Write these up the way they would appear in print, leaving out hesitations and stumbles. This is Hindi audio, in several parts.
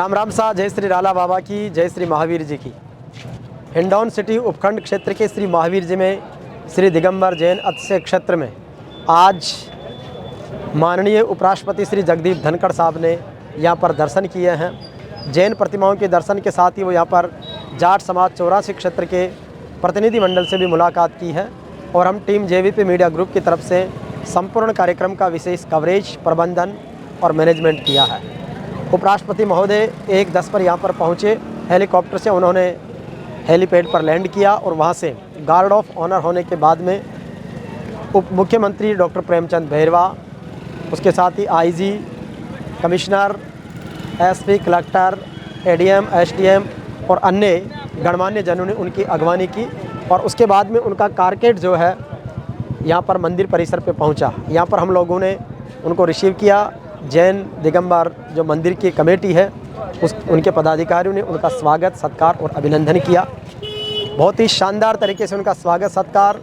राम राम सा। जय श्री राला बाबा की, जय श्री महावीर जी की। हिंडौन सिटी उपखंड क्षेत्र के श्री महावीर जी में श्री दिगंबर जैन अतिशय क्षेत्र में आज माननीय उपराष्ट्रपति श्री जगदीप धनखड़ साहब ने यहाँ पर दर्शन किए हैं। जैन प्रतिमाओं के दर्शन के साथ ही वो यहाँ पर जाट समाज 84 क्षेत्र के प्रतिनिधिमंडल से भी मुलाकात की है और हम टीम जेवीपी मीडिया ग्रुप की तरफ से संपूर्ण कार्यक्रम का विशेष कवरेज, प्रबंधन और मैनेजमेंट किया है। उपराष्ट्रपति महोदय 1:10 पर यहाँ पर पहुँचे। हेलीकॉप्टर से उन्होंने हेलीपैड पर लैंड किया और वहाँ से गार्ड ऑफ ऑनर होने के बाद में उप मुख्यमंत्री डॉक्टर प्रेमचंद बैरवा, उसके साथ ही IG, commissioner, SP, collector, ADM, SDM और अन्य गणमान्य जनों ने उनकी अगवानी की और उसके बाद में उनका कारकेट जो है यहाँ पर मंदिर परिसर पे पहुँचा। यहाँ पर हम लोगों ने उनको रिसीव किया। जैन दिगंबर जो मंदिर की कमेटी है उनके पदाधिकारियों ने उनका स्वागत, सत्कार और अभिनंदन किया। बहुत ही शानदार तरीके से उनका स्वागत सत्कार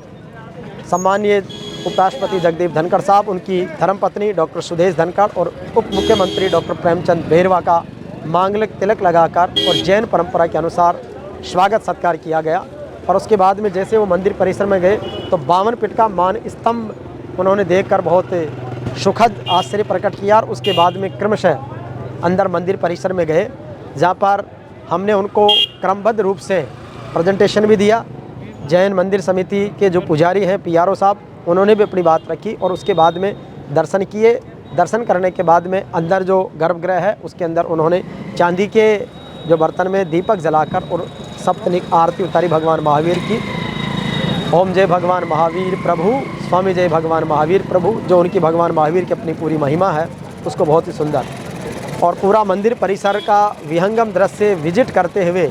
सम्मानीय उपराष्ट्रपति जगदीप धनखड़ साहब, उनकी धर्मपत्नी डॉक्टर सुदेश धनखड़ और उप मुख्यमंत्री डॉक्टर प्रेमचंद बैरवा का मांगलिक तिलक लगाकर और जैन परंपरा के अनुसार स्वागत सत्कार किया गया। और उसके बाद में जैसे वो मंदिर परिसर में गए तो 52 फीट का मान स्तंभ उन्होंने देखकर बहुत सुखद आश्चर्य प्रकट किया और उसके बाद में क्रमशः अंदर मंदिर परिसर में गए, जहाँ पर हमने उनको क्रमबद्ध रूप से प्रेजेंटेशन भी दिया। जैन मंदिर समिति के जो पुजारी हैं पीआरओ साहब, उन्होंने भी अपनी बात रखी और उसके बाद में दर्शन किए। दर्शन करने के बाद में अंदर जो गर्भगृह है उसके अंदर उन्होंने चांदी के जो बर्तन में दीपक जलाकर और सप्तनिक आरती उतारी भगवान महावीर की। ओम जय भगवान महावीर प्रभु, स्वामी जय भगवान महावीर प्रभु, जो उनकी भगवान महावीर की अपनी पूरी महिमा है उसको बहुत ही सुंदर और पूरा मंदिर परिसर का विहंगम दृश्य विजिट करते हुए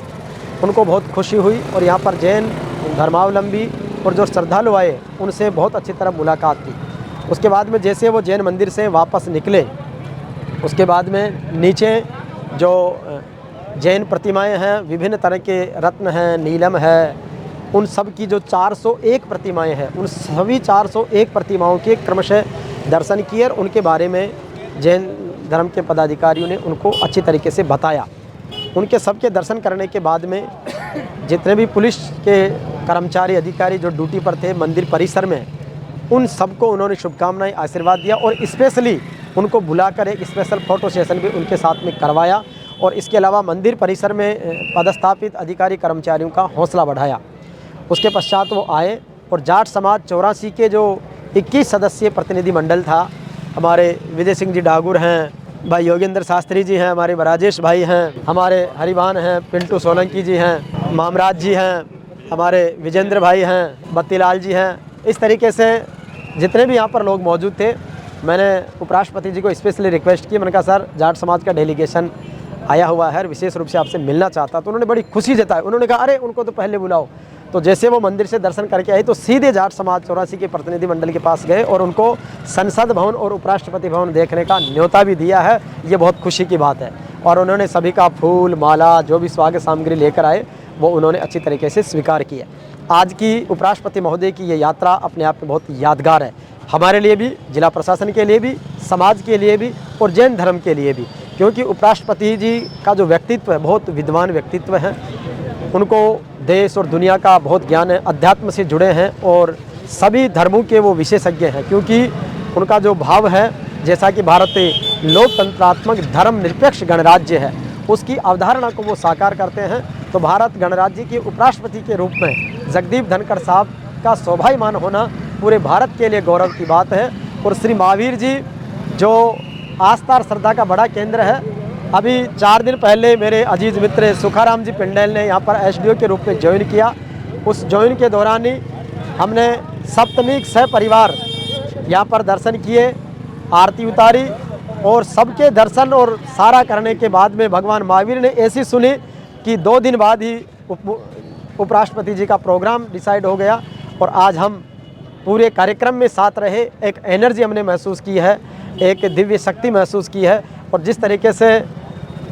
उनको बहुत खुशी हुई और यहाँ पर जैन धर्मावलंबी और जो श्रद्धालु आए उनसे बहुत अच्छी तरह मुलाकात की। उसके बाद में जैसे वो जैन मंदिर से वापस निकले, उसके बाद में नीचे जो जैन प्रतिमाएं हैं, विभिन्न तरह के रत्न हैं, नीलम है, उन सब की जो 401 प्रतिमाएं हैं, उन सभी 401 प्रतिमाओं के क्रमशः दर्शन किए और उनके बारे में जैन धर्म के पदाधिकारियों ने उनको अच्छी तरीके से बताया। उनके सबके दर्शन करने के बाद में जितने भी पुलिस के कर्मचारी, अधिकारी जो ड्यूटी पर थे मंदिर परिसर में, उन सबको उन्होंने शुभकामनाएं, आशीर्वाद दिया और स्पेशली उनको बुलाकर एक स्पेशल फ़ोटो सेशन भी उनके साथ में करवाया और इसके अलावा मंदिर परिसर में पदस्थापित अधिकारी कर्मचारियों का हौसला बढ़ाया। उसके पश्चात वो आए और जाट समाज 84 के जो 21 सदस्यीय प्रतिनिधिमंडल था, हमारे विजय सिंह जी डागुर हैं, भाई योगेंद्र शास्त्री जी हैं, हमारे राजेश भाई हैं, हमारे हरिभान हैं, पिंटू सोलंकी जी हैं, मामराज जी हैं, हमारे विजेंद्र भाई हैं, बत्तीलाल जी हैं। इस तरीके से जितने भी यहाँ पर लोग मौजूद थे, मैंने उपराष्ट्रपति जी को स्पेशली रिक्वेस्ट की। मैंने कहा सर, जाट समाज का डेलीगेशन आया हुआ है, विशेष रूप से आपसे मिलना चाहता। तो उन्होंने बड़ी खुशी जताई। उन्होंने कहा अरे उनको तो पहले बुलाओ। तो जैसे वो मंदिर से दर्शन करके आए तो सीधे जाट समाज 84 के प्रतिनिधिमंडल के पास गए और उनको संसद भवन और उपराष्ट्रपति भवन देखने का न्योता भी दिया है। ये बहुत खुशी की बात है और उन्होंने सभी का फूल, माला, जो भी स्वागत सामग्री लेकर आए वो उन्होंने अच्छी तरीके से स्वीकार किया। आज की उपराष्ट्रपति महोदय की ये यात्रा अपने आप में बहुत यादगार है, हमारे लिए भी, जिला प्रशासन के लिए भी, समाज के लिए भी और जैन धर्म के लिए भी, क्योंकि उपराष्ट्रपति जी का जो व्यक्तित्व है बहुत विद्वान व्यक्तित्व है। उनको देश और दुनिया का बहुत ज्ञान है, अध्यात्म से जुड़े हैं और सभी धर्मों के वो विशेषज्ञ हैं, क्योंकि उनका जो भाव है, जैसा कि भारत लोकतंत्रात्मक धर्मनिरपेक्ष गणराज्य है, उसकी अवधारणा को वो साकार करते हैं। तो भारत गणराज्य के उपराष्ट्रपति के रूप में जगदीप धनखड़ साहब का शोभायमान होना पूरे भारत के लिए गौरव की बात है। और श्री महावीर जी जो आस्था और श्रद्धा का बड़ा केंद्र है, अभी 4 दिन पहले मेरे अजीज़ मित्र सुखाराम जी पिंडेल ने यहाँ पर एसडीओ के रूप में ज्वाइन किया। उस ज्वाइन के दौरान ही हमने सप्तनिक सपरिवार यहाँ पर दर्शन किए, आरती उतारी और सबके दर्शन और सारा करने के बाद में भगवान महावीर ने ऐसी सुनी कि 2 दिन बाद ही उपराष्ट्रपति जी का प्रोग्राम डिसाइड हो गया और आज हम पूरे कार्यक्रम में साथ रहे। एक एनर्जी हमने महसूस की है, एक दिव्य शक्ति महसूस की है और जिस तरीके से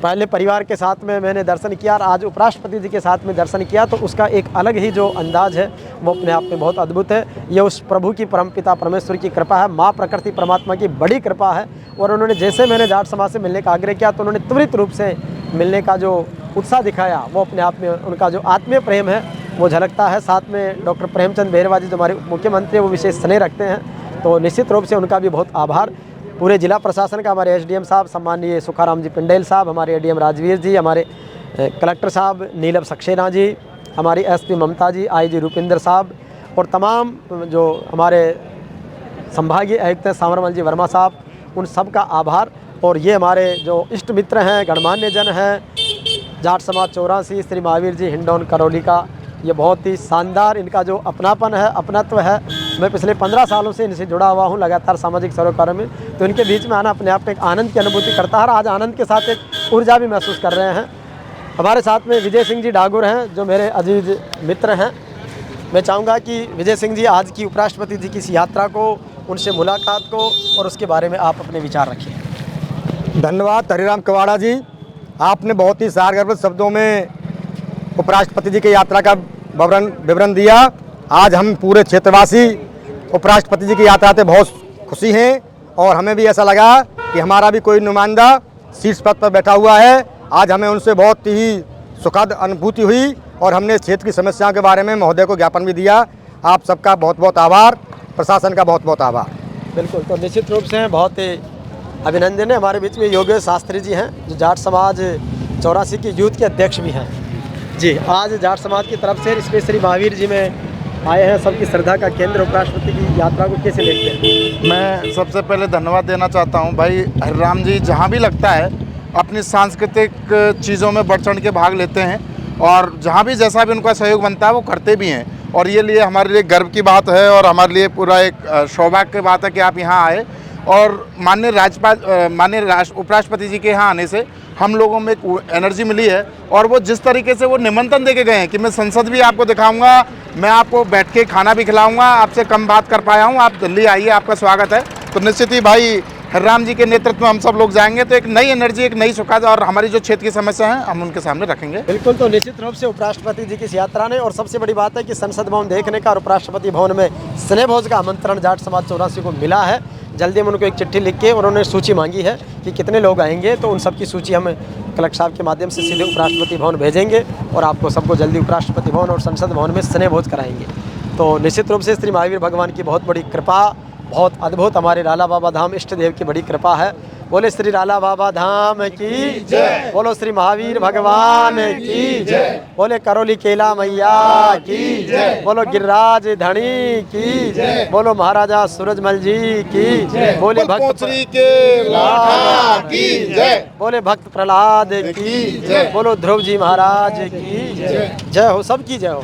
पहले परिवार के साथ में मैंने दर्शन किया और आज उपराष्ट्रपति जी के साथ में दर्शन किया, तो उसका एक अलग ही जो अंदाज़ है वो अपने आप में बहुत अद्भुत है। ये उस प्रभु की परमपिता परमेश्वर की कृपा है, माँ प्रकृति परमात्मा की बड़ी कृपा है। और उन्होंने जैसे मैंने जाट समाज से मिलने का आग्रह किया तो उन्होंने त्वरित रूप से मिलने का जो उत्साह दिखाया वो अपने आप में उनका जो आत्मीय प्रेम है वो झलकता है। साथ में डॉक्टर प्रेमचंद बेहरवा जी जो हमारे मुख्यमंत्री वो विशेष स्नेह रखते हैं, तो निश्चित रूप से उनका भी बहुत आभार। पूरे जिला प्रशासन का, हमारे एसडीएम साहब सम्माननीय सुखाराम जी पिंडेल साहब, हमारे एडीएम राजवीर जी, हमारे कलेक्टर साहब नीलम सक्सेना जी, हमारी एसपी ममता जी, आईजी रूपिंदर साहब और तमाम जो हमारे संभागीय आयुक्त हैं सांवरमल जी वर्मा साहब, उन सब का आभार। और ये हमारे जो इष्ट मित्र हैं, गणमान्य जन हैं, जाट समाज 84 श्री महावीर जी हिंडौन करौली का, ये बहुत ही शानदार इनका जो अपनापन है, अपनत्व है। मैं पिछले 15 सालों से इनसे जुड़ा हुआ हूँ लगातार सामाजिक सरोकारों में, तो इनके बीच में आना अपने आप में एक आनंद की अनुभूति करता है और आज आनंद के साथ एक ऊर्जा भी महसूस कर रहे हैं। हमारे साथ में विजय सिंह जी डागुर हैं जो मेरे अजीज मित्र हैं। मैं चाहूँगा कि विजय सिंह जी आज की उपराष्ट्रपति जी की इस यात्रा को, उनसे मुलाकात को और उसके बारे में आप अपने विचार रखिए। धन्यवाद हरिराम कवाड़ा जी, आपने बहुत ही सारगर्भित शब्दों में उपराष्ट्रपति जी की यात्रा का विवरण दिया। आज हम पूरे क्षेत्रवासी उपराष्ट्रपति जी की यात्रा से बहुत खुशी हैं और हमें भी ऐसा लगा कि हमारा भी कोई नुमाइंदा शीर्ष पद पर बैठा हुआ है। आज हमें उनसे बहुत ही सुखद अनुभूति हुई और हमने क्षेत्र की समस्याओं के बारे में महोदय को ज्ञापन भी दिया। आप सबका बहुत बहुत आभार, प्रशासन का बहुत बहुत आभार। बिल्कुल, तो निश्चित रूप से बहुत अभिनंदन है। हमारे बीच में योगेश शास्त्री जी हैं जो जाट समाज 84 के यूथ के अध्यक्ष भी हैं जी। आज जाट समाज की तरफ से इसमें श्री महावीर जी में आए हैं, सबकी श्रद्धा का केंद्र उपराष्ट्रपति की यात्रा को कैसे देखते हैं? मैं सबसे पहले धन्यवाद देना चाहता हूं भाई हरिराम जी, जहां भी लगता है अपनी सांस्कृतिक चीज़ों में बढ़ चढ़ के भाग लेते हैं और जहां भी जैसा भी उनका सहयोग बनता है वो करते भी हैं। और ये लिए हमारे लिए गर्व की बात है और हमारे लिए पूरा एक सौभाग्य की बात है कि आप यहाँ आए। और माननीय उपराष्ट्रपति जी के यहाँ आने से हम लोगों में एक एनर्जी मिली है और वो जिस तरीके से वो निमंत्रण दे के गए हैं कि मैं संसद भी आपको दिखाऊंगा, मैं आपको बैठ के खाना भी खिलाऊंगा, आपसे कम बात कर पाया हूँ, आप दिल्ली आइए, आपका स्वागत है। तो निश्चित ही भाई हरिराम जी के नेतृत्व में हम सब लोग जाएंगे तो एक नई एनर्जी, एक नई सुखाद और हमारी जो क्षेत्र की समस्या है हम उनके सामने रखेंगे। बिल्कुल, तो निश्चित रूप से उपराष्ट्रपति जी की इस यात्रा ने, और सबसे बड़ी बात है कि संसद भवन देखने का और उपराष्ट्रपति भवन में स्नेह भोज का आमंत्रण जाट समाज 84 को मिला है। जल्दी हम उनको एक चिट्ठी लिख के उन्होंने सूची मांगी है कि कितने लोग आएंगे, तो उन सब की सूची हम कलेक्टर साहब के माध्यम से सीधे उपराष्ट्रपति भवन भेजेंगे और आपको सबको जल्दी उपराष्ट्रपति भवन और संसद भवन में स्नेह भोज कराएंगे। तो निश्चित रूप से श्री महावीर भगवान की बहुत बड़ी कृपा, बहुत अद्भुत हमारे लाला बाबा धाम इष्ट देव की बड़ी कृपा है। बोले श्री लाला बाबा धाम की जय, बोलो श्री महावीर भगवान की जय, बोले करौली केला मैया की जय, बोलो गिरिराज धनी की जय, बोलो महाराजा सूरजमल जी की जय, बोले भक्त श्री के लाठा की जय, बोले भक्त प्रहलाद की जय, बोलो ध्रुव जी महाराज की जय। जय हो, सबकी जय हो।